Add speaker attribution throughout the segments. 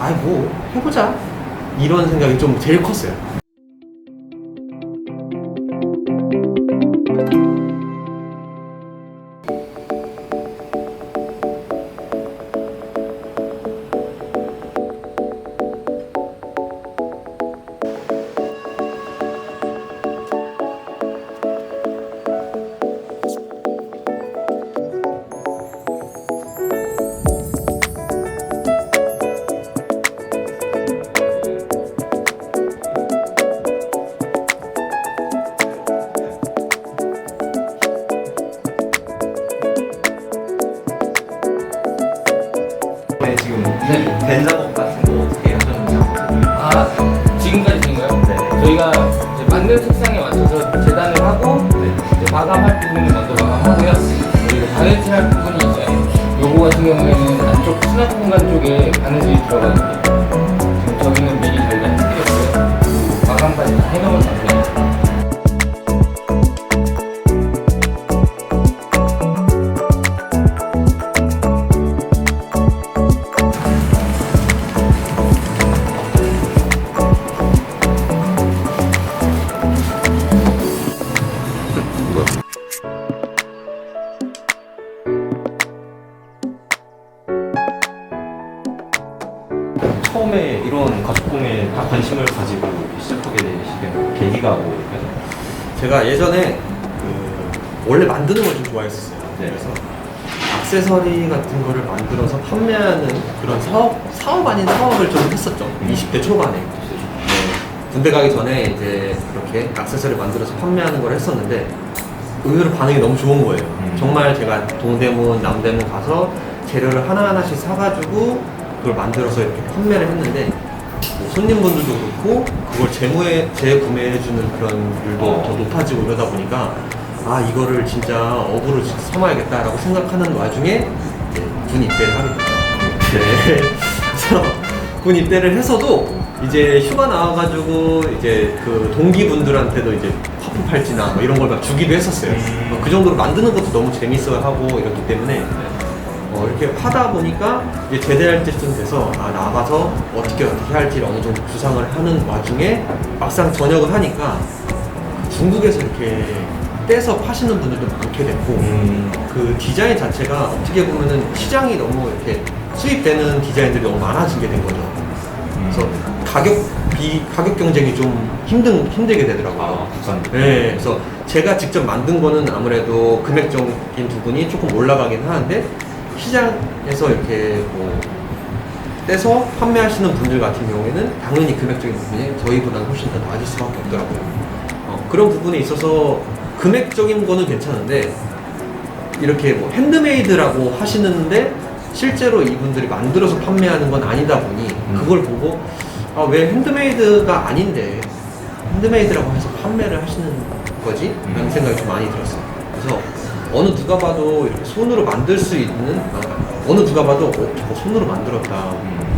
Speaker 1: 아 뭐 해보자 이런 생각이 좀 제일 컸어요.
Speaker 2: 네, 지금
Speaker 3: 네.
Speaker 2: 된 작업 같은 거 어떻게 하셨는지 한번
Speaker 3: 아, 지금까지 된 거요?
Speaker 2: 네.
Speaker 3: 저희가 이제 만든 색상에 맞춰서 재단을 하고 이제 마감할 부분은 먼저 마감하고요. 그리고 바느질 할 부분이 이제 요거 같은 경우에는 안쪽 수납 공간 쪽에 바느질이 들어가거든요. 지금 저기는 미리 저희가 해드렸고요. 그리고 마감까지 다 해놓은 상태예요.
Speaker 2: 처음에 이런 가죽공예에 다 관심을 가지고 시작하게 되시게 계기가 뭐예요?
Speaker 1: 제가 예전에 원래 만드는 걸 좀 좋아했었어요.
Speaker 2: 네.
Speaker 1: 그래서 액세서리 같은 거를 만들어서 판매하는 그런 사업 아닌 사업을 좀 했었죠. 20대 초반에. 네. 군대 가기 전에 이제 그렇게 액세서리 만들어서 판매하는 걸 했었는데 의외로 반응이 너무 좋은 거예요. 정말 제가 동대문, 남대문 가서 재료를 하나하나씩 사가지고 그걸 만들어서 이렇게 판매를 했는데 뭐 손님분들도 그렇고 그걸 재구매해주는 그런 일도 더 높아지고 이러다 보니까 아 이거를 진짜 업으로 삼아야겠다라고 생각하는 와중에 이제 군 입대를 하게 됐죠. 네. 그래서 군 입대를 해서도 이제 휴가 나와가지고 이제 그 동기분들한테도 이제 화품 팔찌나 뭐 이런 걸 막 주기도 했었어요. 그 정도로 만드는 것도 너무 재밌어 하고 이렇기 때문에 이렇게 하다 보니까 이제 제대할 때쯤 돼서 나가서 어떻게 할지를 어느 정도 구상을 하는 와중에 막상 전역을 하니까 중국에서 이렇게 떼서 파시는 분들도 많게 됐고 그 디자인 자체가 어떻게 보면은 시장이 너무 이렇게 수입되는 디자인들이 너무 많아진 게 된 거죠. 그래서 가격 경쟁이 좀 힘들게 되더라고요.
Speaker 2: 국산.
Speaker 1: 네, 그래서 제가 직접 만든 거는 아무래도 금액적인 부분이 조금 올라가긴 하는데 시장에서 이렇게 뭐 떼서 판매하시는 분들 같은 경우에는 당연히 금액적인 부분이 저희보다는 훨씬 더 낮을 수밖에 없더라고요. 그런 부분에 있어서 금액적인 거는 괜찮은데 이렇게 뭐 핸드메이드라고 하시는데 실제로 이분들이 만들어서 판매하는 건 아니다 보니 그걸 보고 왜 핸드메이드가 아닌데 핸드메이드라고 해서 판매를 하시는 거지? 라는 생각이 좀 많이 들었어요. 그래서 어느 누가 봐도 이렇게 손으로 만들 수 있는 어느 누가 봐도 저거 손으로 만들었다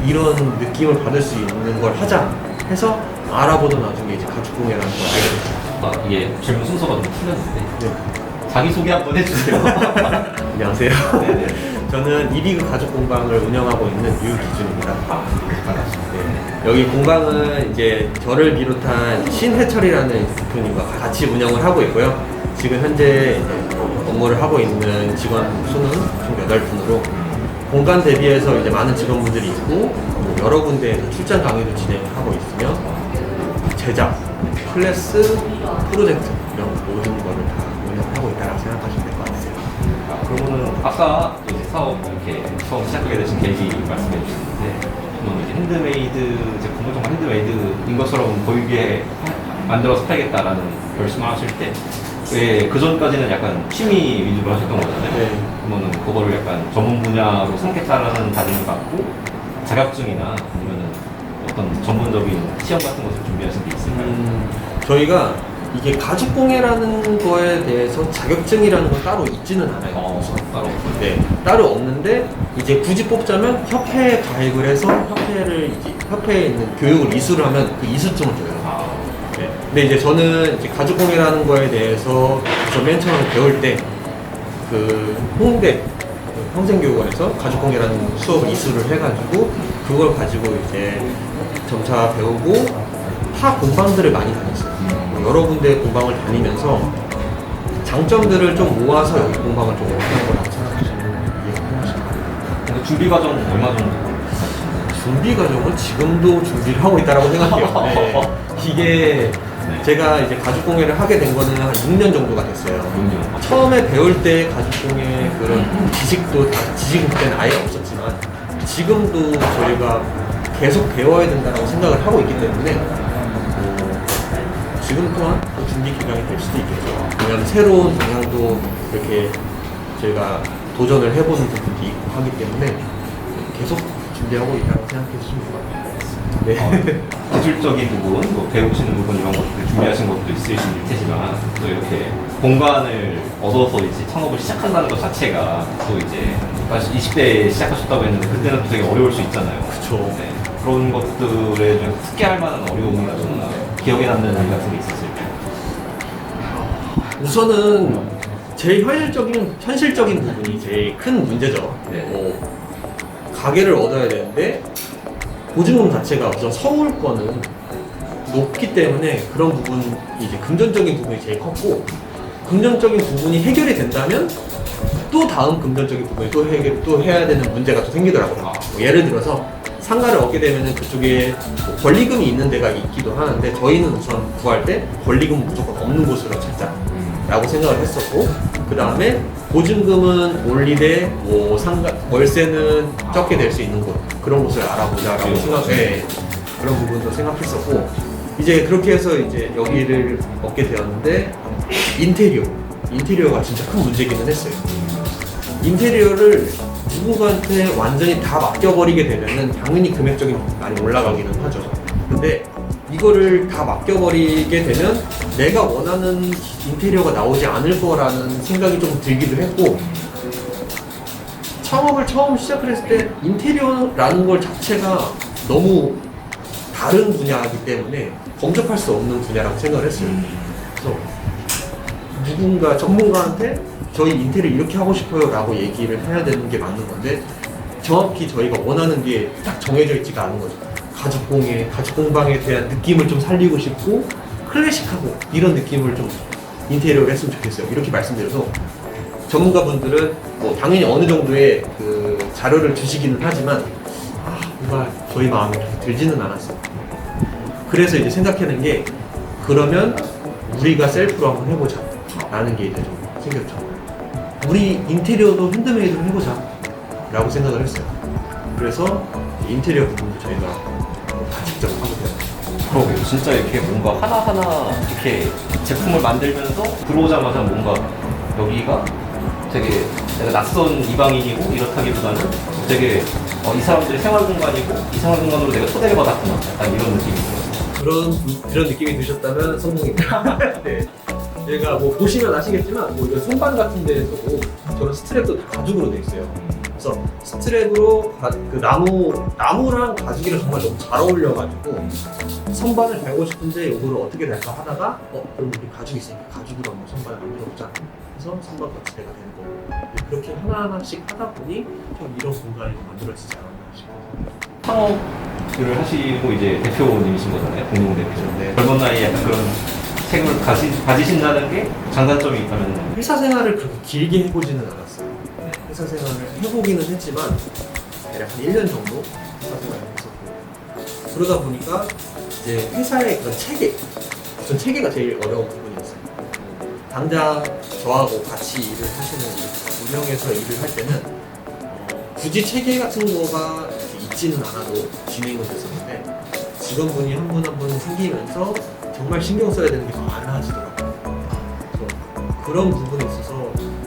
Speaker 1: 이런 느낌을 받을 수 있는 걸 하자 해서 알아보던 나중에 이제 가죽공예라는 걸 알게 됐어요.
Speaker 2: 이게 질문 순서가 좀 틀렸는데
Speaker 1: 네.
Speaker 2: 자기소개 한번 해주세요.
Speaker 1: 안녕하세요.
Speaker 2: 네네.
Speaker 1: 저는 이비그 가죽공방을 운영하고 있는 유기준입니다.
Speaker 2: 반갑습니다.
Speaker 1: 네. 여기 공방은 이제 저를 비롯한 신해철이라는 대표님과 같이 운영을 하고 있고요. 지금 현재 이제 업무를 하고 있는 직원 수는 총 8분으로 공간 대비해서 이제 많은 직원분들이 있고 뭐 여러 군데에서 출장 강의도 진행하고 있으며 제작, 클래스, 프로젝트 이런 모든 거를 다 운영하고 있다고 생각하시면 될 것 같아요.
Speaker 2: 그러면은 아까 이제 사업 이렇게 처음 시작하게 되신 계기 말씀해 주셨는데 그러면 이제 핸드메이드 제품을 정말 핸드메이드인 것처럼 보이게 만들어서 팔겠다라는 결심을 하실 때 왜 그 전까지는 약간 취미 위주로 하셨던 거잖아요.
Speaker 1: 네.
Speaker 2: 그러면은 그거를 약간 전문 분야로 삼겠다라는 다짐을 갖고 자격증이나 아니면은 어떤 전문적인 시험 같은 것을 준비하신 게 있을까요?
Speaker 1: 저희가 이게 가죽공예라는 거에 대해서 자격증이라는 건 따로 있지는 않아요.
Speaker 2: 따로 없어요.
Speaker 1: 네, 따로 없는데 이제 굳이 뽑자면 협회에 가입을 해서 협회에 있는 교육을 이수를 하면 그 이수증을 줘요. 네. 근데 이제 저는 이제 가죽공예라는 거에 대해서 맨 처음 배울 때 그 홍대 평생교육원에서 가죽공예라는 수업을 이수를 해가지고 그걸 가지고 이제 점차 배우고 타 공방들을 많이 다녔어요. 여러 군데 공방을 다니면서 장점들을 좀 모아서 여기 공방을 좀 하는 거라고 생각하시면 이해하시면
Speaker 2: 근데 준비 과정 얼마 정도?
Speaker 1: 준비 과정은 지금도 준비를 하고 있다고 생각해요. 네. 이게
Speaker 2: 네.
Speaker 1: 제가 이제 가죽공예를 하게 된 거는 한 6년 정도가 됐어요.
Speaker 2: 6년.
Speaker 1: 처음에 배울 때 가죽공예 그런 지식도 지식은 그때는 아예 없었지만 지금도 저희가 계속 배워야 된다고 생각을 하고 있기 때문에 지금 또한 또 준비 기간이 될 수도 있겠죠. 왜냐하면 새로운 방향도 이렇게 저희가 도전을 해보는 부분도 있고 하기 때문에 계속 준비하고 있다고 생각해 주시면 좋을 것 같아요. 네.
Speaker 2: 기술적인 부분, 뭐 배우시는 부분 이런 것들 준비하신 것도 있으실 테지만 또 이렇게 공간을 얻어서 이제 창업을 시작한다는 것 자체가 또 이제 20대에 시작하셨다고 했는데 그때는 또 되게 어려울 수 있잖아요.
Speaker 1: 그쵸.
Speaker 2: 네. 그런 것들에 좀 특기할 만한 어려움이나 좀 기억에 남는 일 같은 게 있었을까요?
Speaker 1: 우선은 제일 현실적인 부분이 제일 큰 문제죠.
Speaker 2: 네.
Speaker 1: 가게를 얻어야 되는데 보증금 자체가 우선 서울권은 높기 때문에 그런 부분이 이제 금전적인 부분이 제일 컸고 금전적인 부분이 해결이 된다면 또 다음 금전적인 부분이 또 해야 되는 문제가 또 생기더라고요. 뭐 예를 들어서 상가를 얻게 되면은 그쪽에 뭐 권리금이 있는 데가 있기도 하는데 저희는 우선 구할 때 권리금 무조건 없는 곳으로 찾자라고 생각을 했었고 그 다음에 보증금은 올리되 뭐 상가 월세는 적게 낼 수 있는 곳 그런 곳을 알아보자라고 생각해 그런 부분도 생각했었고 이제 그렇게 해서 이제 여기를 얻게 되었는데 인테리어가 진짜 큰 문제기는 했어요. 인테리어를 누군가한테 완전히 다 맡겨버리게 되면은 당연히 금액적인 부분이 많이 올라가기는 하죠. 근데 이거를 다 맡겨버리게 되면 내가 원하는 인테리어가 나오지 않을 거라는 생각이 좀 들기도 했고 창업을 처음 시작을 했을 때 인테리어라는 걸 자체가 너무 다른 분야이기 때문에 범접할 수 없는 분야라고 생각을 했어요. 그래서 누군가 전문가한테 저희 인테리어 이렇게 하고 싶어요 라고 얘기를 해야 되는 게 맞는 건데 정확히 저희가 원하는 게 딱 정해져 있지가 않은 거죠. 가죽공방에 대한 느낌을 좀 살리고 싶고 클래식하고 이런 느낌을 좀 인테리어를 했으면 좋겠어요. 이렇게 말씀드려서 전문가분들은 뭐 당연히 어느 정도의 그 자료를 주시기는 하지만 뭔가 저희 마음에 그렇게 들지는 않았어요. 그래서 이제 생각하는 게 그러면 우리가 셀프로 한번 해보자 라는 게 이제 좀 생겼죠. 우리 인테리어도 핸드메이드로 해보자 라고 생각을 했어요. 그래서 인테리어 부분도 저희가 다 직접 하게 되었죠.
Speaker 2: 그러게요. 진짜 이렇게 뭔가 하나하나 이렇게 제품을 만들면서 들어오자마자 뭔가 여기가 되게 내가 낯선 이방인이고 이렇다기보다는 되게 이 사람들의 생활 공간이고 이 생활 공간으로 내가 초대를 받았구나. 약간 이런 느낌이 들었어요.
Speaker 1: 그런 느낌이 드셨다면 성공입니다. 네. 제가 뭐 보시면 아시겠지만 뭐 이런 선반 같은 데에서도 저런 스트랩도 다 가죽으로 돼 있어요. 그래서 스트랩으로 그 나무랑 가죽이랑 정말 너무 잘 어울려가지고 선반을 달고 싶은데 이거를 어떻게 달까 하다가 그럼 우리 가죽이 있으니까 가죽으로 한번 선반을 만들어보자. 그래서 선반 거치대가 되는 거고 그렇게 하나하나씩 하다 보니 좀 이런 공간이 만들어지지 않았나 싶어요.
Speaker 2: 창업을 하시고 이제 대표님이신 거잖아요. 공동 대표.
Speaker 1: 네.
Speaker 2: 젊은 나이에 약간 그런 책을 가지신다는 게 장단점이 있다면
Speaker 1: 회사 생활을 그렇게 길게 해보지는 않았어요. 회사 생활을 해보기는 했지만 대략 한 1년 정도 회사 생활을 했었고 그러다 보니까 이제 회사의 그런 체계 전 체계가 제일 어려운 부분이었어요. 당장 저하고 같이 일을 하시는 운영에서 일을 할 때는 굳이 체계 같은 거가 있지는 않아도 진행은 됐었는데 직원분이 한 분 한 분 생기면서 정말 신경 써야 되는 게 많아지더라고요. 그래서 그런 부분에 있어서 좀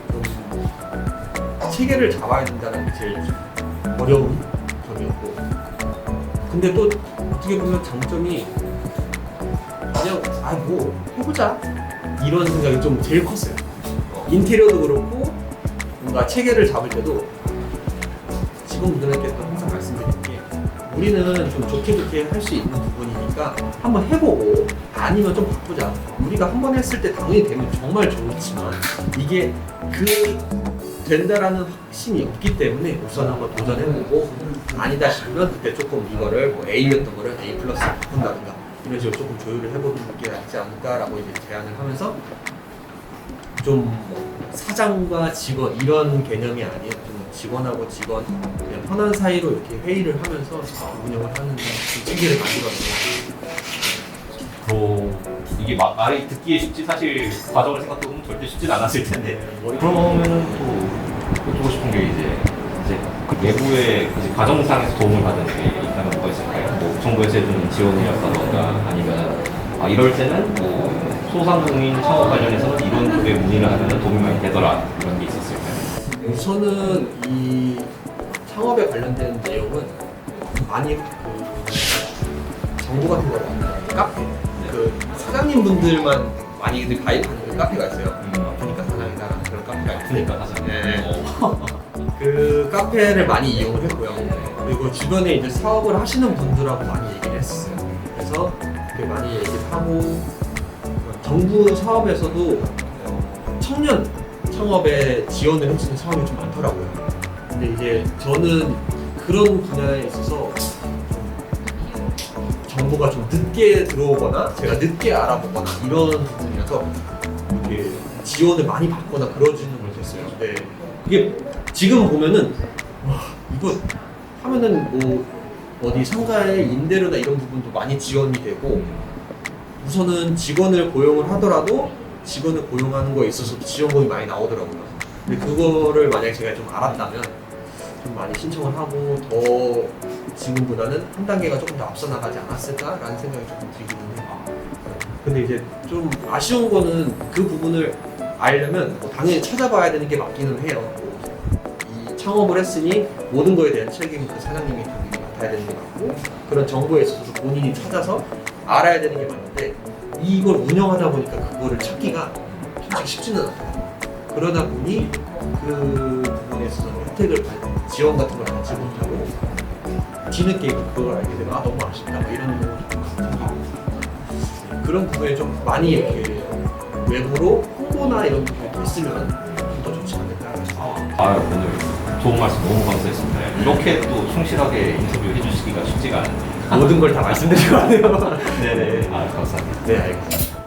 Speaker 1: 체계를 잡아야 된다는 게 제일 어려운 점이었고 근데 또 어떻게 보면 장점이 그냥 뭐 해보자 이런 생각이 좀 제일 컸어요. 인테리어도 그렇고 뭔가 체계를 잡을 때도 직원분들께 또 항상 말씀드리는 게 우리는 좀 좋게 할 수 있는 부분이니까 한번 해보고 아니면 좀 바꾸자. 우리가 한번 했을 때 당연히 되면 정말 좋지만 이게 그 된다라는 확신이 없기 때문에 우선 한번 도전해보고 아니다 싶으면 그때 조금 이거를 뭐 A였던 거를 A 플러스 바꾼다든가 이런 식으로 조금 조율을 해보는 게 낫지 않을까라고 이제 제안을 하면서 좀 사장과 직원 이런 개념이 아닌 좀 직원하고 직원 그냥 편한 사이로 이렇게 회의를 하면서 운영을 하는 체계를 만들었어요.
Speaker 2: 이게 말이 듣기에 쉽지 사실 과정을 생각해보면 절대 쉽진 않았을 텐데 그러면은 또 여쭤보고 싶은 게 이제 그 외부의 이제 과정상에서 도움을 받은 게 있다면 뭐가 있을까요? 뭐 정부에서 해주는 지원이었다던가 아니면 이럴 때는 뭐 소상공인 창업 관련해서는 이런 쪽에 문의를 하면 도움이 많이 되더라 이런 게 있었을까요?
Speaker 1: 우선은 이 창업에 관련된 내용은 많이 정보 같은 거 많이 카페 그 사장님 분들만 많이들 가입하는 그 카페가 있어요. 아프니까 사장이다라는 그런 카페가 있으니까
Speaker 2: 사장.
Speaker 1: 네. 그 카페를 많이 이용을 했고요. 그리고 주변에 이제 사업을 하시는 분들하고 많이 얘기를 했었어요. 그래서 이렇게 많이 얘기를 하고 정부 사업에서도 청년 창업에 지원을 해주는 사업이 좀 많더라고요. 근데 이제 저는 그런 분야에 있어서 정보가 좀 늦게 들어오거나 제가 늦게 알아보거나 이런 부분이라서 이렇게 지원을 많이 받거나 그러지는 못했어요. 네. 이게 지금 보면은 와 이거 하면은 뭐 어디 상가의 임대료나 이런 부분도 많이 지원이 되고 우선은 직원을 고용을 하더라도 직원을 고용하는 거에 있어서 지원금이 많이 나오더라고요. 근데 그거를 만약에 제가 좀 알았다면 좀 많이 신청을 하고 더 지금보다는 한 단계가 조금 더 앞서 나가지 않았을까라는 생각이 조금 들기는 해요. 근데 이제 좀 아쉬운 거는 그 부분을 알려면 뭐 당연히 찾아봐야 되는 게 맞기는 해요. 이 창업을 했으니 모든 거에 대한 책임은 그 사장님이 당연히 맡아야 되는 게 맞고 그런 정보에 있어서 본인이 찾아서 알아야 되는 게 맞는데 이걸 운영하다 보니까 그거를 찾기가 솔직히 쉽지는 않아요. 그러다 보니 그 부분에 있어서 혜택을 지원 같은 걸 받지 못하고 뒤늦게 그걸 알게 되면 너무 아쉽다 뭐 이런 경우가 좀 생기고 그런 부분에 좀 많이 이렇게 외부로 홍보나 이런 부분이 됐으면 좀 더 좋지 않을까.
Speaker 2: 오늘 좋은 말씀 너무 감사했습니다. 이렇게 또 충실하게 인터뷰 해주시기가 쉽지가 않은데
Speaker 1: 모든 걸 다 말씀드리고 하네요.
Speaker 2: 네네 감사합니다.
Speaker 1: 네, 알겠습니다.